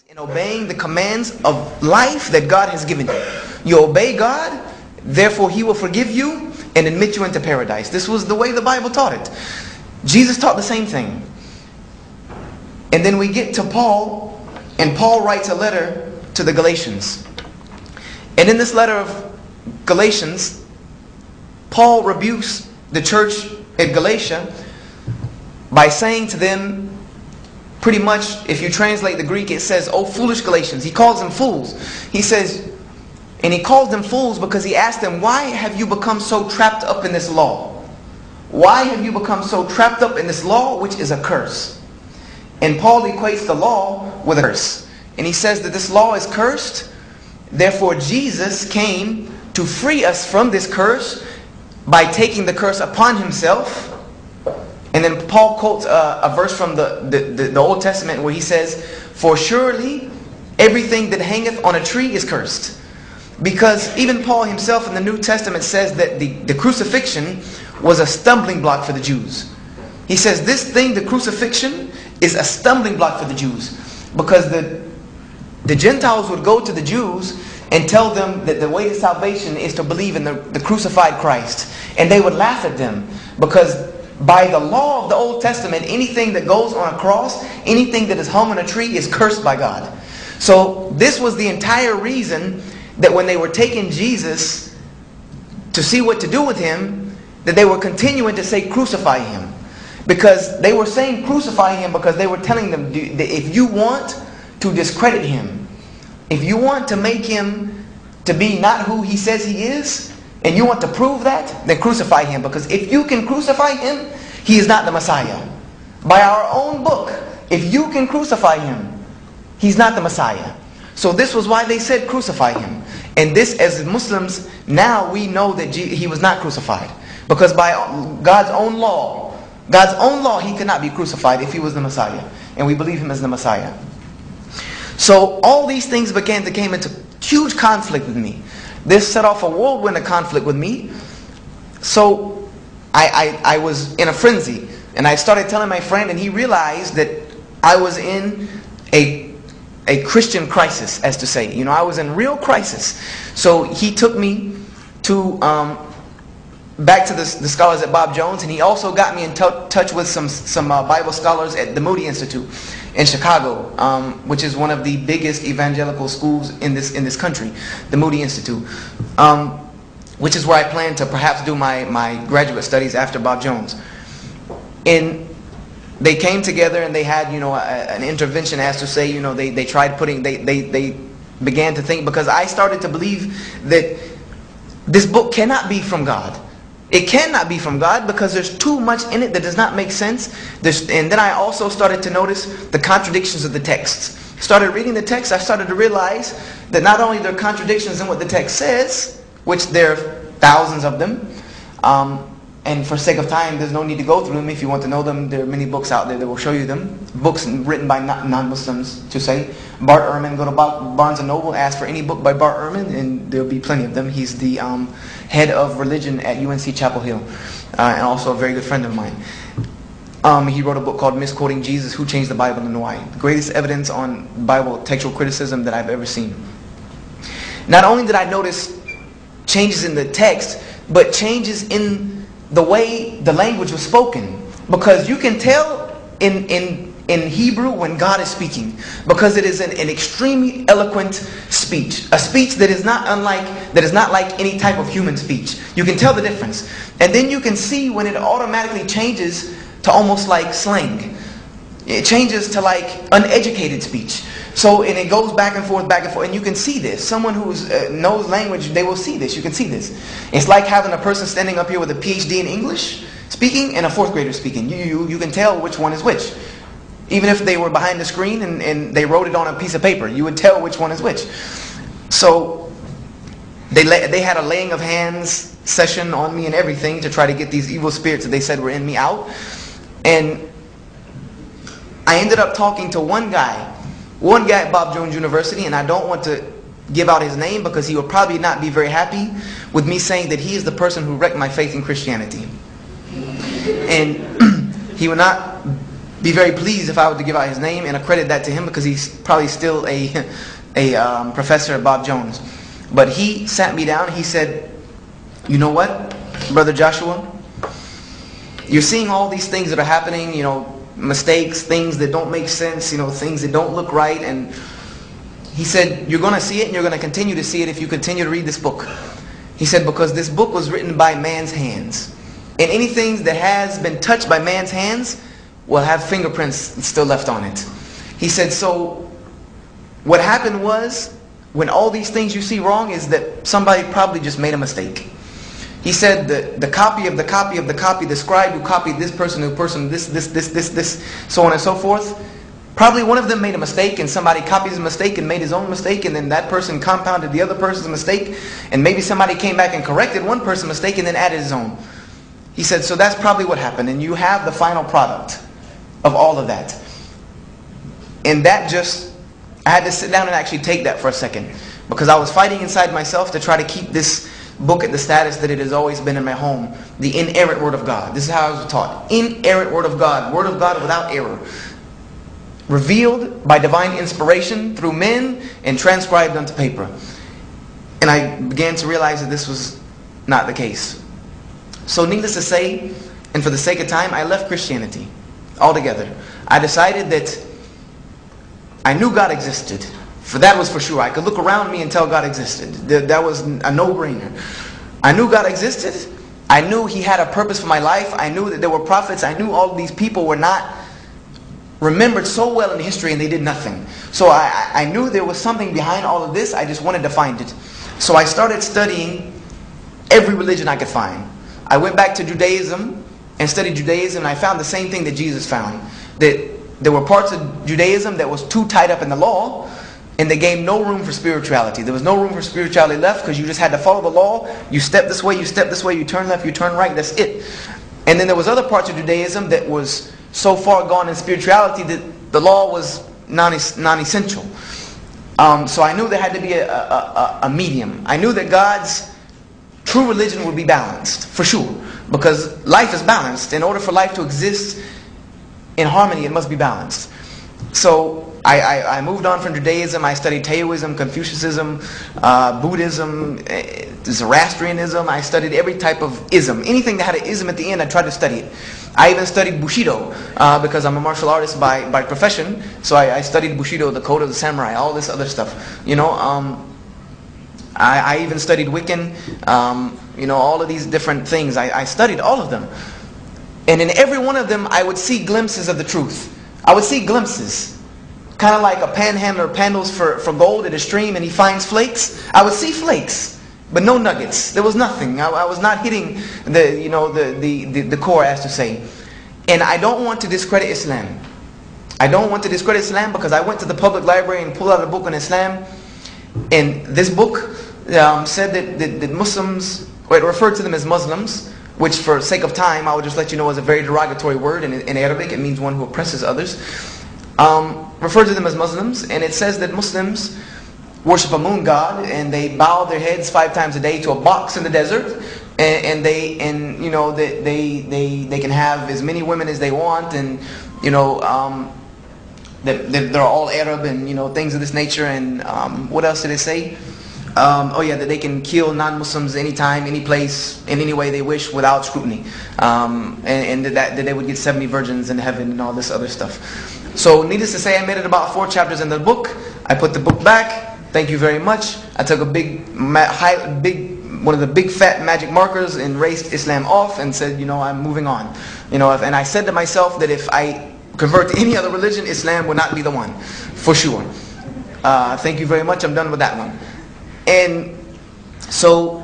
in obeying the commands of life that God has given you. You obey God, therefore He will forgive you and admit you into paradise. This was the way the Bible taught it. Jesus taught the same thing. And then we get to Paul, and Paul writes a letter to the Galatians. And in this letter of Galatians, Paul rebukes the church at Galatia by saying to them, pretty much, if you translate the Greek, it says, "Oh, foolish Galatians." He calls them fools. He says, and he calls them fools because he asked them, why have you become so trapped up in this law? Why have you become so trapped up in this law, which is a curse? And Paul equates the law with a curse. And he says that this law is cursed. Therefore, Jesus came to free us from this curse by taking the curse upon Himself. And then Paul quotes a verse from the Old Testament where he says, "For surely everything that hangeth on a tree is cursed." Because even Paul himself in the New Testament says that the crucifixion was a stumbling block for the Jews. He says this thing, the crucifixion, is a stumbling block for the Jews. Because the Gentiles would go to the Jews and tell them that the way to salvation is to believe in the crucified Christ. And they would laugh at them because by the law of the Old Testament, anything that goes on a cross, anything that is hung on a tree is cursed by God. So this was the entire reason that when they were taking Jesus to see what to do with Him, that they were continuing to say crucify Him. Because they were saying crucify Him because they were telling them that if you want to discredit Him, if you want to make Him to be not who He says He is, and you want to prove that, then crucify Him. Because if you can crucify Him, He is not the Messiah. By our own book, if you can crucify Him, He's not the Messiah. So this was why they said crucify Him. And this, as Muslims, now we know that He was not crucified. Because by God's own law, He could not be crucified if He was the Messiah. And we believe Him as the Messiah. So all these things came into huge conflict with me. This set off a whirlwind of conflict with me. So I was in a frenzy. And I started telling my friend, and he realized that I was in a Christian crisis, as to say. You know, I was in real crisis. So he took me to back to the scholars at Bob Jones, and he also got me in touch with some Bible scholars at the Moody Institute in Chicago, which is one of the biggest evangelical schools in this country, the Moody Institute, which is where I plan to perhaps do my graduate studies after Bob Jones. And they came together and they had, you know, an intervention, as to say, you know, they tried putting, they began to think, because I started to believe that this book cannot be from God. It cannot be from God because there's too much in it that does not make sense. And then I also started to notice the contradictions of the texts. Started reading the text, I started to realize that not only there are contradictions in what the text says, which there are thousands of them, and for sake of time, there's no need to go through them. If you want to know them, there are many books out there that will show you them. Books written by non-Muslims, to say. Bart Ehrman, go to Barnes & Noble, ask for any book by Bart Ehrman, and there'll be plenty of them. He's the head of religion at UNC Chapel Hill, and also a very good friend of mine. He wrote a book called Misquoting Jesus, Who Changed the Bible and Why. The greatest evidence on Bible textual criticism that I've ever seen. Not only did I notice changes in the text, but changes in the way the language was spoken. Because you can tell in Hebrew when God is speaking, because it is an extremely eloquent speech, a speech that is not like any type of human speech. You can tell the difference. And then you can see when it automatically changes to almost like slang. It changes to like uneducated speech. So, and it goes back and forth, and you can see this. Someone who knows language, they will see this. You can see this. It's like having a person standing up here with a PhD in English speaking and a fourth grader speaking. You can tell which one is which. Even if they were behind the screen and they wrote it on a piece of paper, you would tell which one is which. So, they had a laying of hands session on me and everything to try to get these evil spirits that they said were in me out. And I ended up talking to one guy at Bob Jones University, and I don't want to give out his name because he will probably not be very happy with me saying that he is the person who wrecked my faith in Christianity. And he will not be very pleased if I were to give out his name and accredit that to him, because he's probably still a professor at Bob Jones. But he sat me down. He said, you know what, Brother Joshua? You're seeing all these things that are happening, mistakes, things that don't make sense, things that don't look right. And he said, you're going to see it, and you're going to continue to see it if you continue to read this book. He said, because this book was written by man's hands. And anything that has been touched by man's hands will have fingerprints still left on it. He said, so what happened was, when all these things you see wrong, is that somebody probably just made a mistake. He said the copy of the copy of the copy, the scribe who copied this person, this, so on and so forth, probably one of them made a mistake, and somebody copied his mistake and made his own mistake, and then that person compounded the other person's mistake, and maybe somebody came back and corrected one person's mistake and then added his own. He said, so that's probably what happened, and you have the final product of all of that. And that just, I had to sit down and actually take that for a second, because I was fighting inside myself to try to keep this book at the status that it has always been in my home, the inerrant Word of God. This is how I was taught. Inerrant Word of God without error. Revealed by divine inspiration through men and transcribed onto paper. And I began to realize that this was not the case. So needless to say, and for the sake of time, I left Christianity altogether. I decided that I knew God existed. For that was for sure. I could look around me and tell God existed. That was a no-brainer. I knew God existed. I knew He had a purpose for my life. I knew that there were prophets. I knew all of these people were not remembered so well in history and they did nothing. So I knew there was something behind all of this. I just wanted to find it. So I started studying every religion I could find. I went back to Judaism and studied Judaism, and I found the same thing that Jesus found. That there were parts of Judaism that was too tied up in the law, and they gave no room for spirituality. There was no room for spirituality left, because you just had to follow the law. You step this way, you step this way, you turn left, you turn right, that's it. And then there was other parts of Judaism that was so far gone in spirituality that the law was non-essential. So I knew there had to be a medium. I knew that God's true religion would be balanced, for sure. Because life is balanced. In order for life to exist in harmony, it must be balanced. So I moved on from Judaism. I studied Taoism, Confucianism, Buddhism, Zoroastrianism. I studied every type of ism. Anything that had an ism at the end, I tried to study it. I even studied Bushido, because I'm a martial artist by profession. So I studied Bushido, the code of the samurai, all this other stuff. I even studied Wiccan, all of these different things. I studied all of them. And in every one of them, I would see glimpses of the truth. I would see glimpses. Kind of like a panhandler pandles for gold at a stream and he finds flakes. I would see flakes, but no nuggets. There was nothing. I was not hitting the core, as to say. And I don't want to discredit Islam. I don't want to discredit Islam, because I went to the public library and pulled out a book on Islam. And this book said that Muslims, or it referred to them as Muslims, which for sake of time, I will just let you know is a very derogatory word in Arabic. It means one who oppresses others. Referred to them as Muslims, and it says that Muslims worship a moon god, and they bow their heads 5 times a day to a box in the desert, and they can have as many women as they want, and that they're all Arab, and things of this nature. And what else did it say? That they can kill non-Muslims anytime, any place, in any way they wish without scrutiny, and that they would get 70 virgins in heaven and all this other stuff. So needless to say, I made it about 4 chapters in the book. I put the book back. Thank you very much. I took a one of the big fat magic markers and erased Islam off and said, I'm moving on. And I said to myself that if I convert to any other religion, Islam would not be the one, for sure. Thank you very much. I'm done with that one. And so,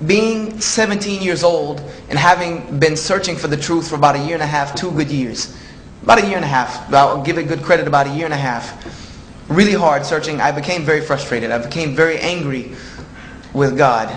being 17 years old and having been searching for the truth for about 1.5 years, 2 good years, about 1.5 years, I'll give it good credit, about 1.5 years, really hard searching, I became very frustrated. I became very angry with God.